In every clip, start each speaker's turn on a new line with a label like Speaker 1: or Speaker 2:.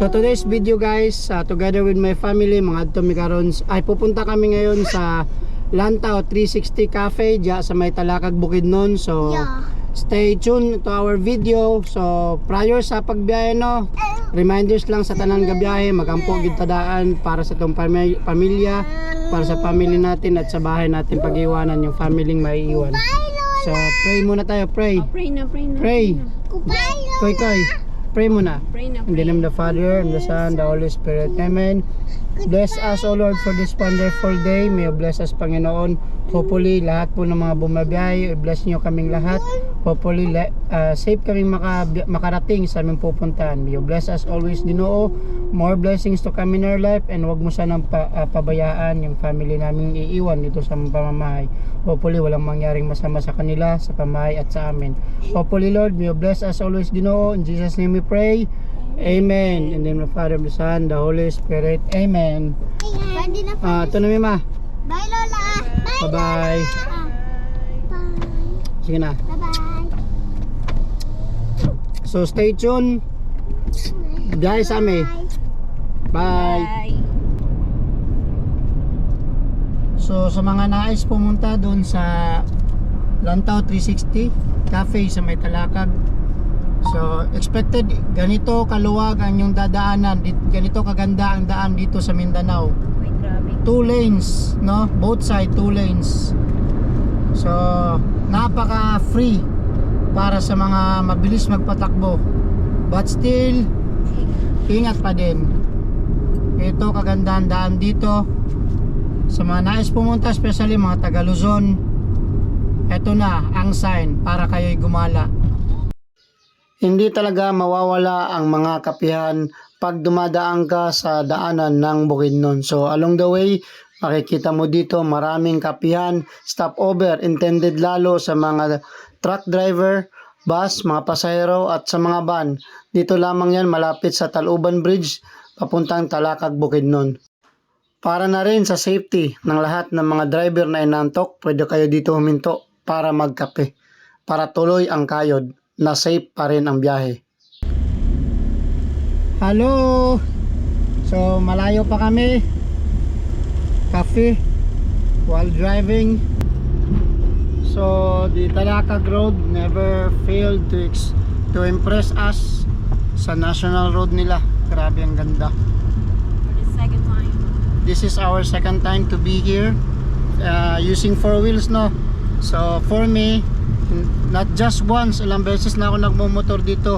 Speaker 1: So today's video guys, together with my family, mga adto mi karon ay pupunta kami ngayon sa Lantaw 360 Cafe diya sa may Talakag Bukidnon. So stay tuned to our video. So prior sa pagbiyahe no, reminders lang sa tanan nga biyahe, magampo gid tadaan para sa tong pamilya, para sa family natin at sa bahay natin pag-iwanan yung family maiiwan. So pray muna tayo, pray.
Speaker 2: Pray na.
Speaker 1: Pray. Koy. Pray muna.
Speaker 2: Pray na.
Speaker 1: In the name of the Father, and the Son, and the Holy Spirit. Amen. Bless us, O Lord, for this wonderful day. May you bless us, Panginoon. Hopefully, lahat po ng mga bumabiyahe, bless niyo kaming lahat. Hopefully, safe kaming makarating sa aming pupuntahan. May you bless us always, Ginoo. More blessings to come in our life, and wag mo sanang pabayaan yung family namin iiwan dito sa pamamahay. Hopefully, walang mangyaring masama sa kanila, sa pamahay at sa amin. Hopefully, Lord, may you bless us always, Ginoo. In Jesus' name we pray. Amen. In the name of the Father, the Son, the Holy Spirit. Amen. Ito na, Mima.
Speaker 3: Bye, Lola.
Speaker 1: Bye-bye.
Speaker 3: Bye.
Speaker 1: Sige na.
Speaker 3: Bye-bye.
Speaker 1: So, stay tuned. Guys, Ame. Bye. So, sa mga nais pumunta doon sa Lantaw 360 Cafe sa may Talakag. So, expected ganito kaluwag ang yung dadaanan, ganito kaganda ang daan dito sa Mindanao.
Speaker 2: Ay, grabe.
Speaker 1: 2 lanes, no? Both side 2 lanes. So, napaka free para sa mga mabilis magpatakbo. But still, ingat pa din. Ito kaganda ang daan dito. Sa mga nais pumunta, especially mga taga Luzon, ito na ang sign para kayo'y gumala. Hindi talaga mawawala ang mga kapihan pag dumadaan ka sa daanan ng Bukidnon. So along the way, makikita mo dito maraming kapihan, stopover intended lalo sa mga truck driver, bus, mga pasahero at sa mga van. Dito lamang yan malapit sa Taluban Bridge papuntang Talakag Bukidnon. Para na rin sa safety ng lahat ng mga driver na inantok, pwede kayo dito huminto para magkape, para tuloy ang kayod na safe pa rin ang biyahe. Hello! So malayo pa kami. Cafe while driving. So the Talakag Road never failed to impress us sa national road nila. Grabe ang ganda.
Speaker 2: For the second time.
Speaker 1: This is our second time to be here using 4 wheels, no? So for me, not just once, ilang beses na ako nagmumotor dito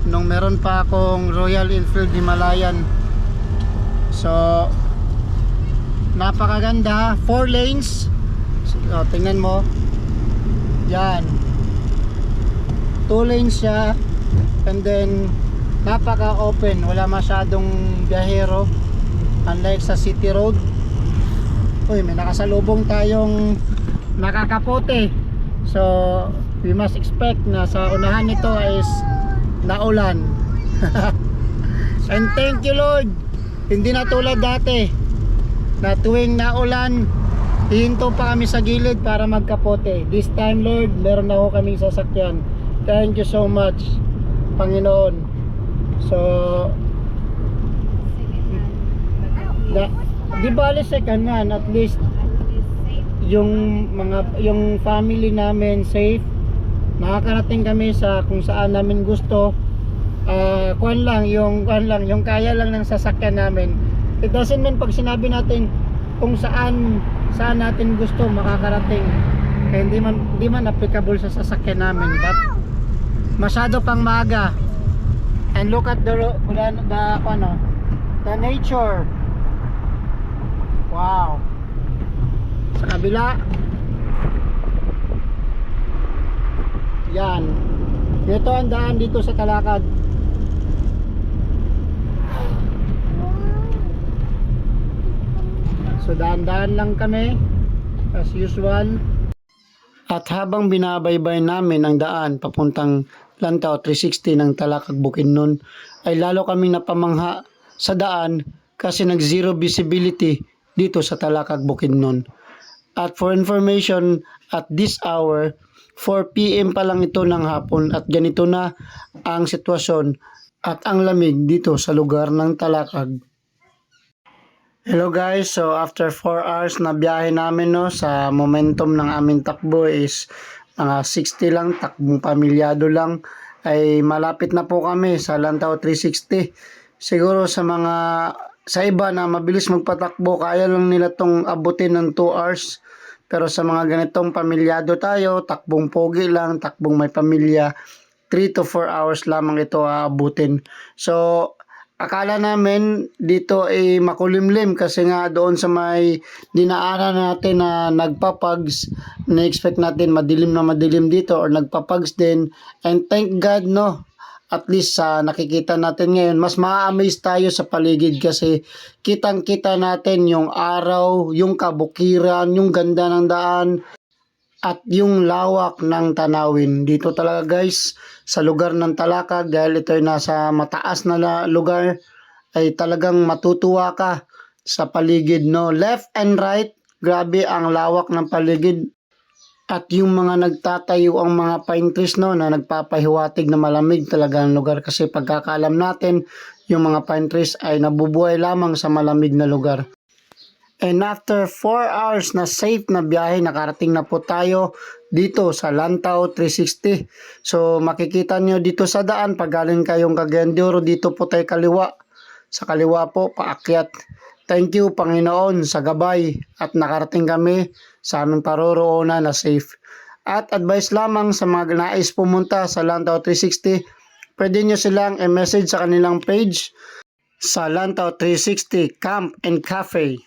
Speaker 1: nung meron pa akong Royal Enfield Himalayan. So napakaganda, 4 lanes. So, tingnan mo yan, 2 lanes siya, and then napaka open, wala masyadong biyahero unlike sa city road. Uy, may nakasalubong tayong nakakapote. So we must expect na sa unahan nito is naulan. And thank you Lord, hindi na tulad dati na tuwing naulan hihinto pa kami sa gilid para magkapote. This time Lord, meron na ako kaming sasakyan. Thank you so much Panginoon. So di bali second hand, at least yung family namin safe, nakakarating kami sa kung saan namin gusto. Yung kaya lang ng sasakyan namin. It doesn't mean pag sinabi natin kung saan natin gusto makakarating, hindi man applicable sa sasakyan namin, but masyado pang maaga. And look at the nature. Wow. Sa kabila yan, ito ang daan dito sa Talakag. So daan-daan lang kami as usual. At habang binabaybay namin ang daan papuntang Lantaw 360 ng Talakag Bukidnon, ay lalo kaming napamangha sa daan kasi nag zero visibility dito sa Talakag Bukidnon. At for information, at this hour, 4 PM pa lang ito ng hapon at ganito na ang sitwasyon at ang lamig dito sa lugar ng Talakag. Hello guys, so after 4 hours na biyahe namin no, sa momentum ng aming takbo is mga 60 lang, takbong pamilyado lang, ay malapit na po kami sa Lantaw 360. Siguro sa iba na mabilis magpatakbo, kaya lang nila tong abutin ng 2 hours. Pero sa mga ganitong pamilyado tayo, takbong pogi lang, takbong may pamilya, 3 to 4 hours lamang ito aabutin. So, akala namin dito ay makulimlim kasi nga doon sa may dinaanan natin na nagpapags, na-expect natin madilim na madilim dito or nagpapags din. And thank God no, at least sa nakikita natin ngayon, mas ma-amaze tayo sa paligid kasi kitang-kita natin yung araw, yung kabukiran, yung ganda ng daan, at yung lawak ng tanawin. Dito talaga guys, sa lugar ng Talakag, dahil ito ay nasa mataas na lugar, ay talagang matutuwa ka sa paligid, no? Left and right, grabe ang lawak ng paligid. At yung mga nagtatayo ang mga pine trees, no, na nagpapahiwatig na malamig talaga ang lugar kasi pagkakaalam natin, yung mga pine trees ay nabubuhay lamang sa malamig na lugar. And after 4 hours na safe na biyahe, nakarating na po tayo dito sa Lantaw 360. So makikita nyo dito sa daan, pag galing kayong Cagayan de Oro, dito po tayo kaliwa. Sa kaliwa po, paakyat. Thank you Panginoon sa gabay at nakarating kami sa aming paroroonan na safe. At advice lamang sa mga nais pumunta sa Lantaw 360, pwede nyo silang i-message sa kanilang page sa Lantaw 360 Camp and Cafe.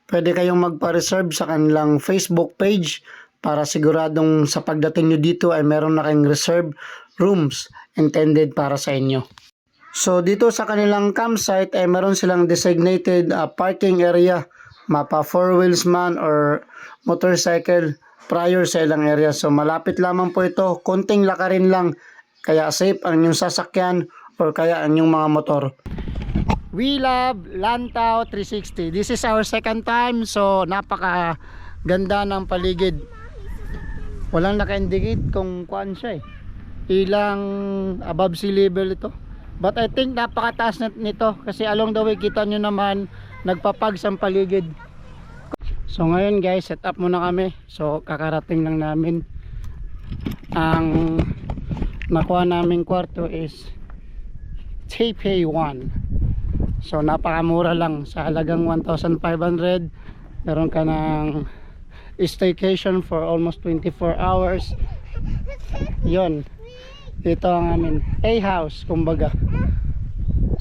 Speaker 1: Pwede kayong magpa-reserve sa kanilang Facebook page para siguradong sa pagdating nyo dito ay meron na kayong reserve rooms intended para sa inyo. So dito sa kanilang campsite ay meron silang designated parking area, mapa 4 wheels man or motorcycle prior sa ilang area. So malapit lamang po ito, konting lakarin lang, kaya safe ang inyong sasakyan or kaya ang inyong mga motor. We love Lantaw 360. This is our second time, so napaka ganda ng paligid. Walang naka-indicate kung kuan siya eh. Ilang above sea level ito. But I think napakataas nito kasi along the way kita nyo naman nagpapags ang paligid. So ngayon guys, set up muna kami. So kakarating lang namin. Ang nakuha naming kwarto is Taipei 1. So napakamura lang, sa halagang 1,500 meron ka ng staycation for almost 24 hours. Yon, ito ang amin A-house kumbaga.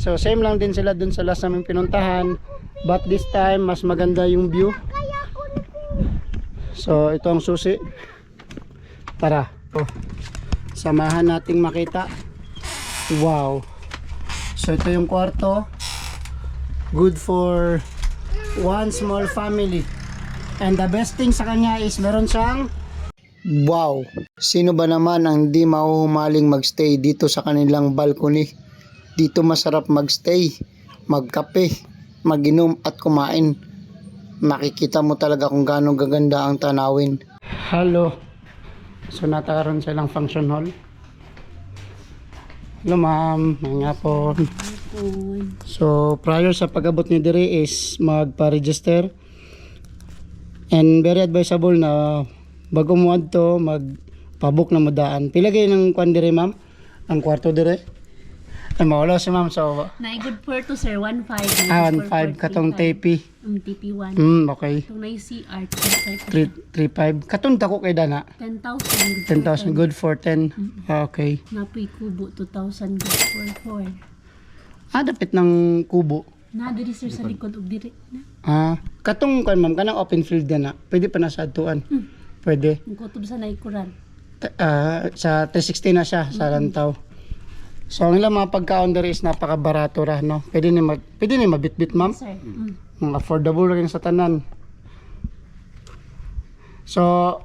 Speaker 1: So same lang din sila dun sa last namin pinuntahan, but this time mas maganda yung view. So ito ang susi. Tara, samahan nating makita. Wow. So ito yung kwarto, good for one small family. And the best thing sa kanya is meron siyang wow. Sino ba naman ang hindi mahuhumaling magstay dito sa kanilang balcony? Dito masarap magstay, magkape, maginom at kumain. Makikita mo talaga kung gaano gaganda ang tanawin. Hello. So natakaroon silang function hall. Hello ma'am, mga po. So prior sa pag-abot ni dire is magpa-register, and very advisable na bago mo adto magpabook na modaan. Pila gay ng kwan dire ma'am? Ang kwarto dire? Ay mawala si ma'am, so
Speaker 2: Na good for to sir 1.5.
Speaker 1: 1.5 katong TP.
Speaker 2: TP1.
Speaker 1: Okay.
Speaker 2: Itong na CR
Speaker 1: 3.5 katong dako kay dana.
Speaker 2: 10,000.
Speaker 1: 10,000 good for 10. Okay.
Speaker 2: Napoy kubo 2,000 good for 4.
Speaker 1: Dapit ng kubo.
Speaker 2: Na diri sir sa likod og diri na.
Speaker 1: Katong kan ma'am kanang open field na. Pwede pa na sa atuan. Pwede.
Speaker 2: Ang kutob sa naikuran.
Speaker 1: Sa 360 na siya sa Lantaw. So ang ilang mga pagkaon diri is napakabarato ra, no. Pwede ni mabitbit ma'am.
Speaker 2: Sir.
Speaker 1: Mga affordable rin sa tanan. So,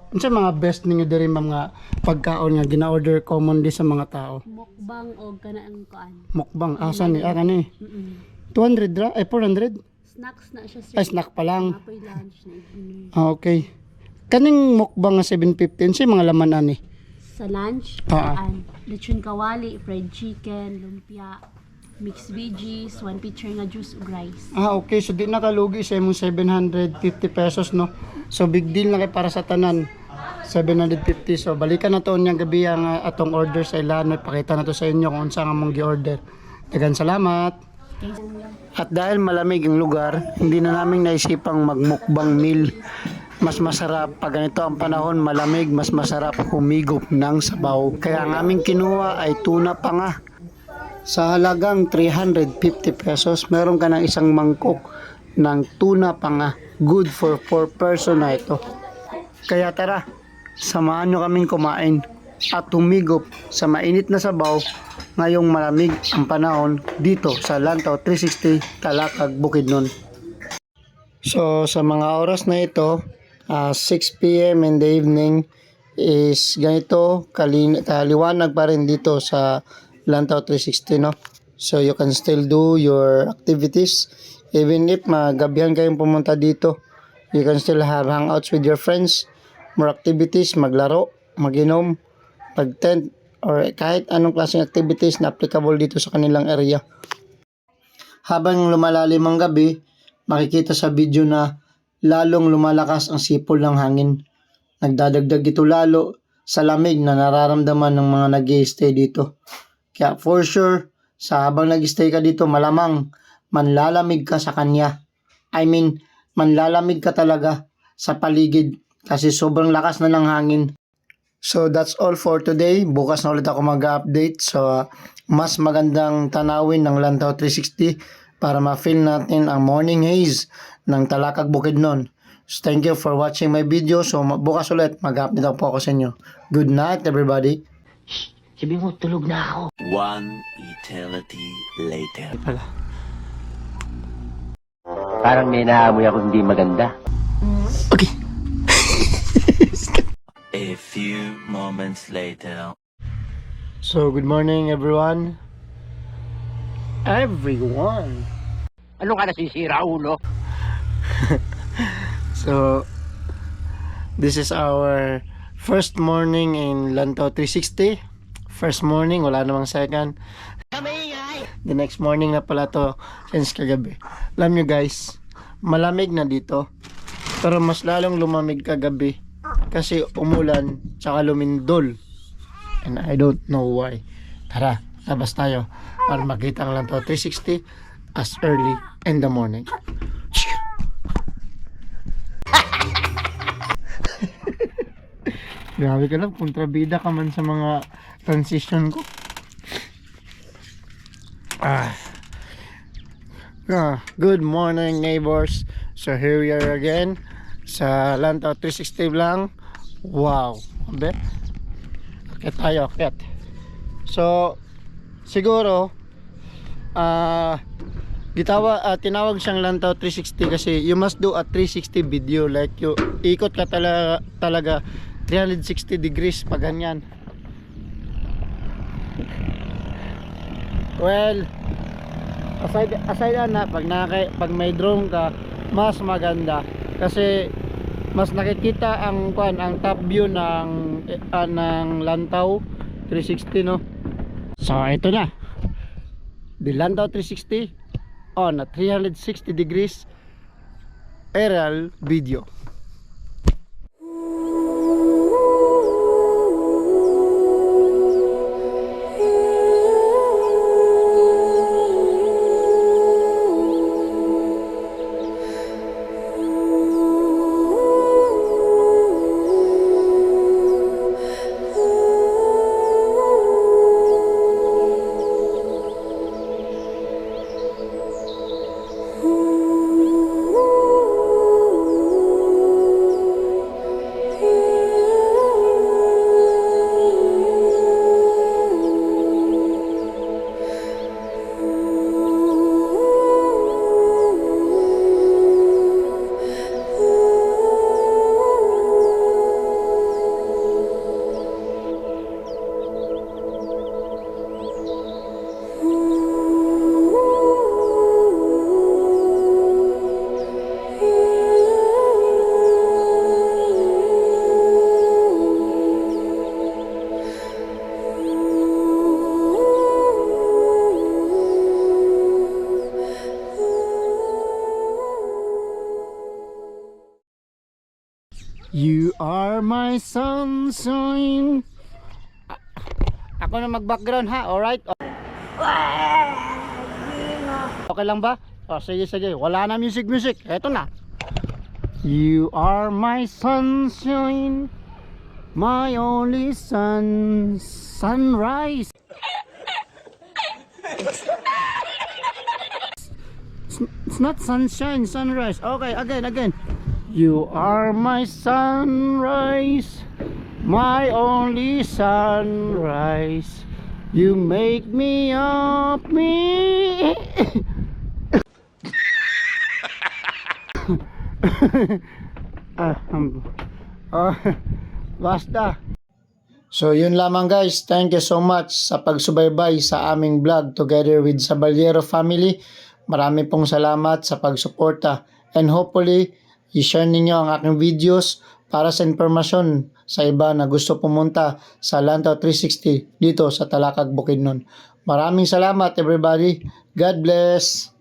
Speaker 1: unsa mga best ninyo diri ma'am nga pagkaon nga gina-order commonly sa mga tao?
Speaker 2: Mukbang o kana ang kuan.
Speaker 1: Mukbang. Asan ni? Kani. 200 ra? 400?
Speaker 2: Snacks na siya sir.
Speaker 1: Ay, snack pa lang.
Speaker 2: Napoy lunch na evening.
Speaker 1: Okay. Kaning mukbang nga 750, unsay mga laman ani?
Speaker 2: sa lunch. Lechon kawali, fried chicken, lumpia, mixed veggies, 1 pitcher nga juice ug rice.
Speaker 1: Okay. So, di nakalugi sa imong 750 pesos, no? So, big deal na kay para sa tanan. 750. So, balikan na to niyang gabi ang atong order sa ilan. Pakita na to sa inyo kung unsa nga mong gi-order. Daghang salamat. At dahil malamig ang lugar, hindi na namin naisipang magmukbang meal. Mas masarap pag ganito ang panahon, malamig, mas masarap humigop ng sabaw. Kaya ang aming kinuha ay tuna pa nga. Sa halagang 350 pesos, meron ka ng isang mangkok ng tuna pa nga. Good for 4 person na ito. Kaya tara, samahan nyo kaming kumain at humigop sa mainit na sabaw ngayong malamig ang panahon dito sa Lantaw 360 Talakag, Bukidnon. So sa mga oras na ito, 6 p.m. in the evening is ganito kaliwanag pa rin dito sa Lantaw 360, no? So you can still do your activities even if magabihan kayong pumunta dito. You can still have hangouts with your friends, more activities, maglaro, maginom, pag-tent, or kahit anong klaseng activities na applicable dito sa kanilang area. Habang lumalalim ang gabi, makikita sa video na lalong lumalakas ang sipol ng hangin. Nagdadagdag ito lalo sa lamig na nararamdaman ng mga nag-i-stay dito. Kaya for sure, sa habang nag-stay ka dito, malamang manlalamig ka sa kanya. I mean, manlalamig ka talaga sa paligid kasi sobrang lakas na ng hangin. So that's all for today. Bukas na ulit ako mag-update sa mas magandang tanawin ng Lantaw 360 para ma-feel natin ang morning haze ng Talakag, Bukidnon. So thank you for watching my video. So bukas ulit mag-update ako po ako sa inyo. Good night everybody.
Speaker 3: Sabi mo, tulog na ako.
Speaker 4: One eternity later.
Speaker 3: Parang may naamoy ako hindi maganda.
Speaker 1: Okay.
Speaker 4: A few moments later.
Speaker 1: So good morning everyone. Everyone.
Speaker 3: Ano ka nasisira, ulo?
Speaker 1: So this is our first morning in Lantaw 360. First morning, wala namang second. The next morning na pala to since kagabi. Alam nyo guys, malamig na dito. Pero mas lalong lumamig kagabi kasi umulan tsaka lumindol. And I don't know why. Tara, labas tayo para makita ang Lantaw 360 as early in the morning. Grabe ka lang, kontrabida ka man sa mga transition ko. Good morning neighbors. So here we are again sa Lantaw 360 lang. Wow, abe. Akit tayo, akit. So siguro tinawag siyang Lantaw 360 kasi you must do a 360 video, like you ikot ka talaga 360 degrees pag ganyan. Well, aside na pag may drone ka, mas maganda kasi mas nakikita ang top view ng Lantaw 360, no? So ito na, the Lantaw 360 on a 360 degrees aerial video. You are my sunshine. Ako na mag-background ha, alright? Okay lang ba? O sige sige, wala na music. Eto na. You are my sunshine, my only sunrise. It's not sunshine, sunrise. Okay, again. You are my sunrise, my only sunrise. You make me up me. Basta. So yun lamang guys, thank you so much sa pagsubaybay sa aming vlog together with Sabaliero family. Marami pong salamat sa pagsuporta and hopefully i-share ninyo ang aking videos para sa impormasyon sa iba na gusto pumunta sa Lantaw 360 dito sa Talakag, Bukidnon. Maraming salamat everybody. God bless.